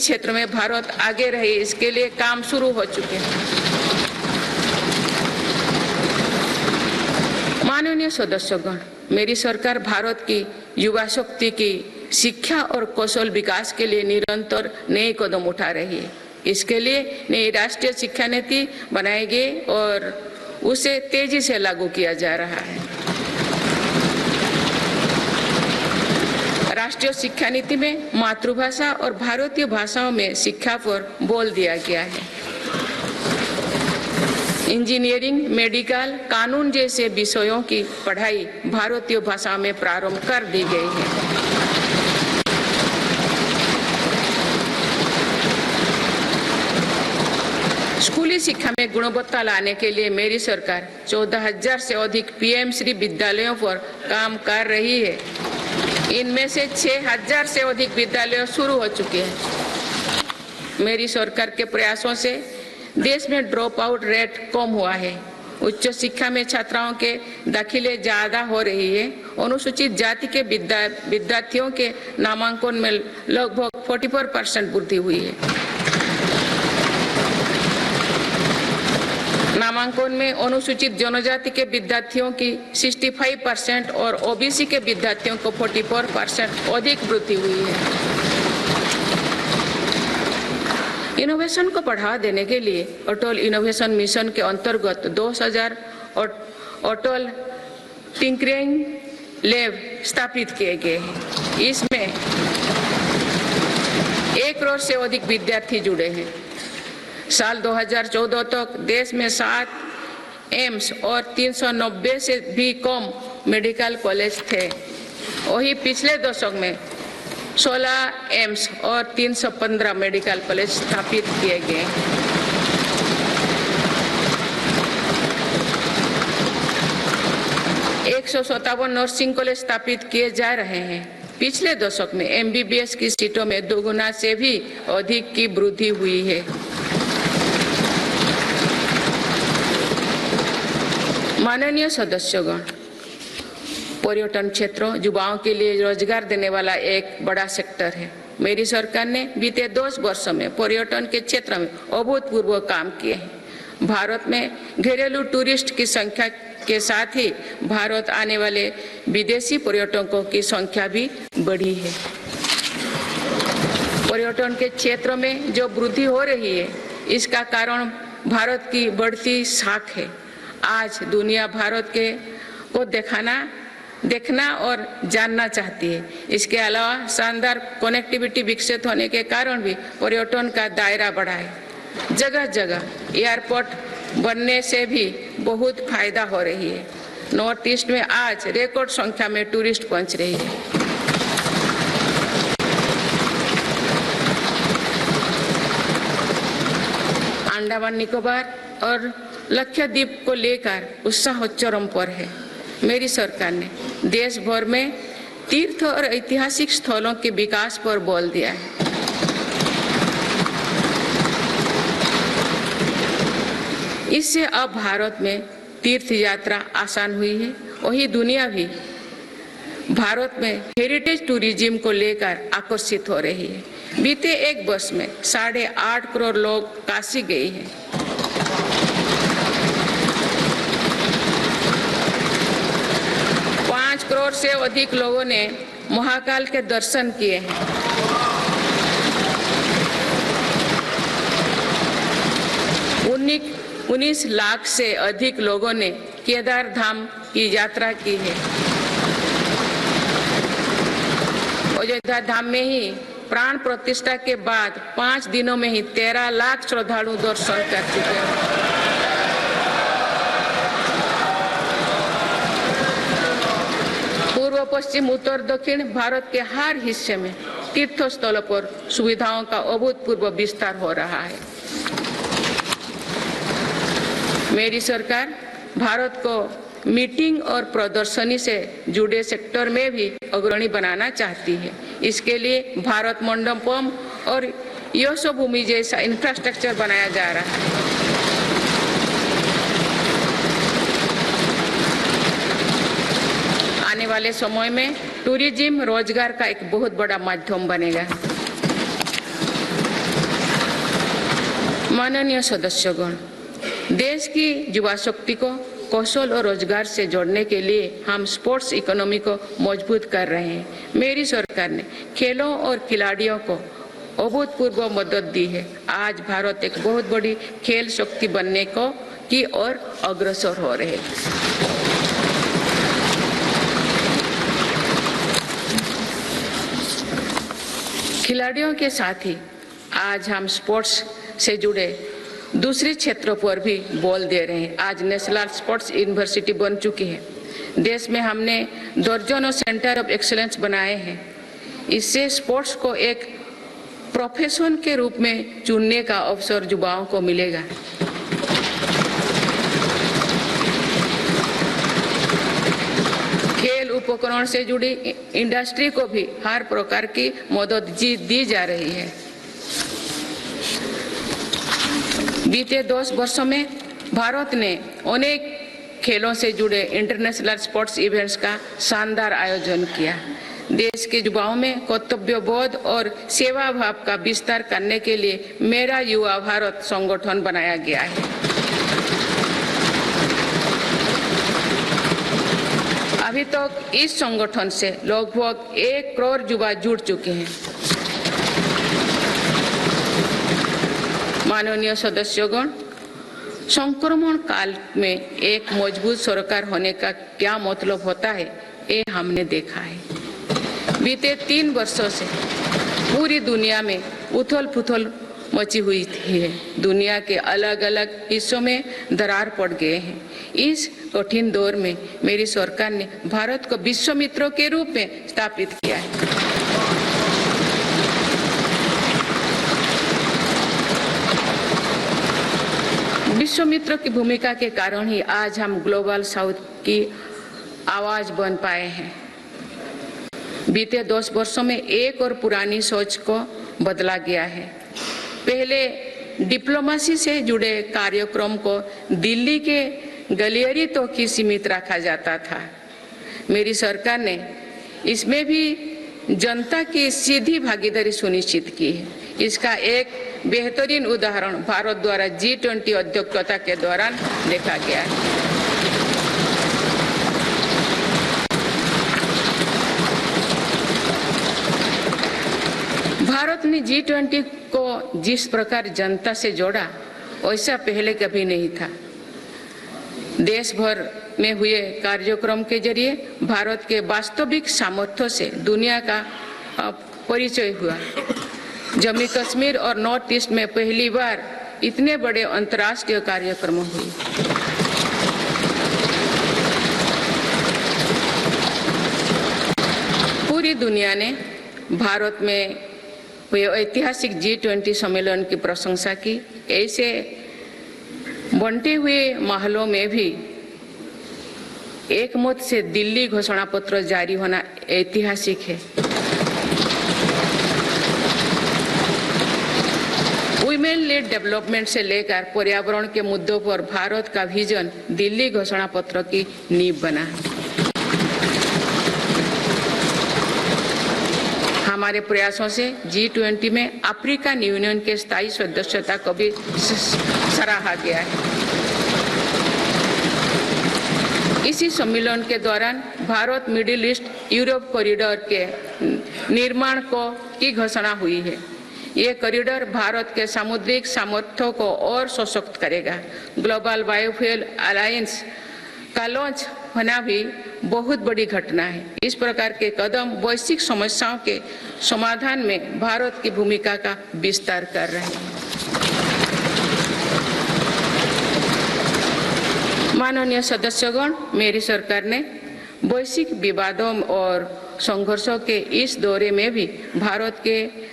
क्षेत्र में भारत आगे रहे, इसके लिए काम शुरू हो चुके हैं। माननीय सदस्यगण, मेरी सरकार भारत की युवा शक्ति की शिक्षा और कौशल विकास के लिए निरंतर नए कदम उठा रही है। इसके लिए नई राष्ट्रीय शिक्षा नीति बनाई गई और उसे तेजी से लागू किया जा रहा है। राष्ट्रीय शिक्षा नीति में मातृभाषा और भारतीय भाषाओं में शिक्षा पर बल दिया गया है। इंजीनियरिंग, मेडिकल, कानून जैसे विषयों की पढ़ाई भारतीय भाषा में प्रारंभ कर दी गई है। स्कूली शिक्षा में गुणवत्ता लाने के लिए मेरी सरकार 14,000 से अधिक पीएम श्री विद्यालयों पर काम कर रही है। इनमें से 6,000 से अधिक विद्यालय शुरू हो चुके हैं। मेरी सरकार के प्रयासों से देश में ड्रॉप आउट रेट कम हुआ है। उच्च शिक्षा में छात्राओं के दाखिले ज्यादा हो रही है। अनुसूचित जाति के विद्यार्थियों के नामांकन में लगभग 44% वृद्धि हुई है। नामांकन में अनुसूचित जनजाति के विद्यार्थियों की 65% और ओबीसी के विद्यार्थियों को 44% अधिक वृद्धि हुई है। इनोवेशन को बढ़ावा देने के लिए अटल इनोवेशन मिशन के अंतर्गत 2000 अटल टिंकरिंग लैब स्थापित किए गए हैं। इसमें 1 करोड़ से अधिक विद्यार्थी जुड़े हैं। साल 2014 तक देश में 7 एम्स और 390 से भी कम मेडिकल कॉलेज थे। वही पिछले दशक में 16 एम्स और 315 मेडिकल कॉलेज स्थापित किए गए। 157 नर्सिंग कॉलेज स्थापित किए जा रहे हैं। पिछले दशक में एमबीबीएस की सीटों में 2 गुना से भी अधिक की वृद्धि हुई है। माननीय सदस्यगण, पर्यटन क्षेत्र युवाओं के लिए रोजगार देने वाला एक बड़ा सेक्टर है। मेरी सरकार ने बीते 10 वर्षों में पर्यटन के क्षेत्र में अभूतपूर्व काम किए हैं। भारत में घरेलू टूरिस्ट की संख्या के साथ ही भारत आने वाले विदेशी पर्यटकों की संख्या भी बढ़ी है। पर्यटन के क्षेत्र में जो वृद्धि हो रही है, इसका कारण भारत की बढ़ती साख है। आज दुनिया भारत को देखना और जानना चाहती है। इसके अलावा शानदार कनेक्टिविटी विकसित होने के कारण भी पर्यटन का दायरा बढ़ा है। जगह जगह एयरपोर्ट बनने से भी बहुत फायदा हो रही है। नॉर्थ ईस्ट में आज रिकॉर्ड संख्या में टूरिस्ट पहुंच रही है। अंडमान निकोबार और लक्षद्वीप को लेकर उत्साह चरम पर है। मेरी सरकार ने देश भर में तीर्थ और ऐतिहासिक स्थलों के विकास पर बल दिया है। इससे अब भारत में तीर्थ यात्रा आसान हुई है। वही दुनिया भी भारत में हेरिटेज टूरिज्म को लेकर आकर्षित हो रही है। बीते 1 वर्ष में 8.5 करोड़ लोग काशी गए हैं। करोड़ से अधिक लोगों ने महाकाल के दर्शन किए हैं। 19 लाख से अधिक लोगों ने केदार धाम की यात्रा की है। अयोध्या धाम में ही प्राण प्रतिष्ठा के बाद 5 दिनों में ही 13 लाख श्रद्धालु दर्शन कर चुके हैं। पूर्व, पश्चिम, उत्तर, दक्षिण भारत के हर हिस्से में तीर्थ स्थलों पर सुविधाओं का अभूतपूर्व विस्तार हो रहा है। मेरी सरकार भारत को मीटिंग और प्रदर्शनी से जुड़े सेक्टर में भी अग्रणी बनाना चाहती है। इसके लिए भारत मंडपम और यशोभूमि जैसा इंफ्रास्ट्रक्चर बनाया जा रहा है। आने वाले समय में टूरिज्म रोजगार का एक बहुत बड़ा माध्यम बनेगा। माननीय सदस्यगण, देश की युवा शक्ति को कौशल और रोजगार से जोड़ने के लिए हम स्पोर्ट्स इकोनॉमी को मजबूत कर रहे हैं। मेरी सरकार ने खेलों और खिलाड़ियों को अभूतपूर्व मदद दी है। आज भारत एक बहुत बड़ी खेल शक्ति बनने की ओर अग्रसर हो रहे हैं। खिलाड़ियों के साथ ही आज हम स्पोर्ट्स से जुड़े दूसरे क्षेत्रों पर भी बोल दे रहे हैं। आज नेशनल स्पोर्ट्स यूनिवर्सिटी बन चुकी है। देश में हमने दर्जनों सेंटर ऑफ एक्सीलेंस बनाए हैं। इससे स्पोर्ट्स को एक प्रोफेशन के रूप में चुनने का अवसर युवाओं को मिलेगा। खेल उपकरण से जुड़ी इंडस्ट्री को भी हर प्रकार की मदद दी जा रही है। बीते 10 वर्षों में भारत ने अनेक खेलों से जुड़े इंटरनेशनल स्पोर्ट्स इवेंट्स का शानदार आयोजन किया। देश के युवाओं में कर्तव्यबोध और सेवा भाव का विस्तार करने के लिए मेरा युवा भारत संगठन बनाया गया है। अभी तक इस संगठन से लगभग 1 करोड़ युवा जुड़ चुके हैं। माननीय सदस्यगण, संक्रमण काल में एक मजबूत सरकार होने का क्या मतलब होता है, ये हमने देखा है। बीते 3 वर्षों से पूरी दुनिया में उथल-पुथल मची हुई है। दुनिया के अलग अलग हिस्सों में दरार पड़ गए हैं। इस कठिन दौर में मेरी सरकार ने भारत को विश्व मित्रों के रूप में स्थापित किया है। विश्व मित्रों की भूमिका के कारण ही आज हम ग्लोबल साउथ की आवाज बन पाए हैं। बीते 10 वर्षों में एक और पुरानी सोच को बदला गया है। पहले डिप्लोमेसी से जुड़े कार्यक्रम को दिल्ली के गलियारे तक ही सीमित रखा जाता था। मेरी सरकार ने इसमें भी जनता की सीधी भागीदारी सुनिश्चित की है। इसका एक बेहतरीन उदाहरण भारत द्वारा G20 अध्यक्षता के दौरान देखा गया है। भारत ने G20 को जिस प्रकार जनता से जोड़ा, वैसा पहले कभी नहीं था। देश भर में हुए कार्यक्रम के जरिए भारत के वास्तविक सामर्थ्य से दुनिया का परिचय हुआ। जम्मू कश्मीर और नॉर्थ ईस्ट में पहली बार इतने बड़े अंतर्राष्ट्रीय कार्यक्रम हुए। पूरी दुनिया ने भारत में हुए ऐतिहासिक G20 सम्मेलन की प्रशंसा की। ऐसे बंटे हुए माहौलों में भी एकमत से दिल्ली घोषणा पत्र जारी होना ऐतिहासिक है। वुमेन लेड डेवलपमेंट से लेकर पर्यावरण के मुद्दों पर भारत का विजन दिल्ली घोषणा पत्र की नींव बना। हमारे प्रयासों से G20 में अफ्रीकन यूनियन के स्थायी सदस्यता को भी सराहा गया है। इसी सम्मेलन के दौरान Bharat middle east Europe corridor के निर्माण की घोषणा हुई है। ये कॉरिडोर भारत के सामुद्रिक सामर्थ्य को और सशक्त करेगा। ग्लोबल बायोफ्यूल अलायंस का लॉन्च होना भी बहुत बड़ी घटना है। इस प्रकार के कदम वैश्विक समस्याओं के समाधान में भारत की भूमिका का विस्तार कर रहे हैं। माननीय सदस्यगण, मेरी सरकार ने वैश्विक विवादों और संघर्षों के इस दौरे में भी भारत के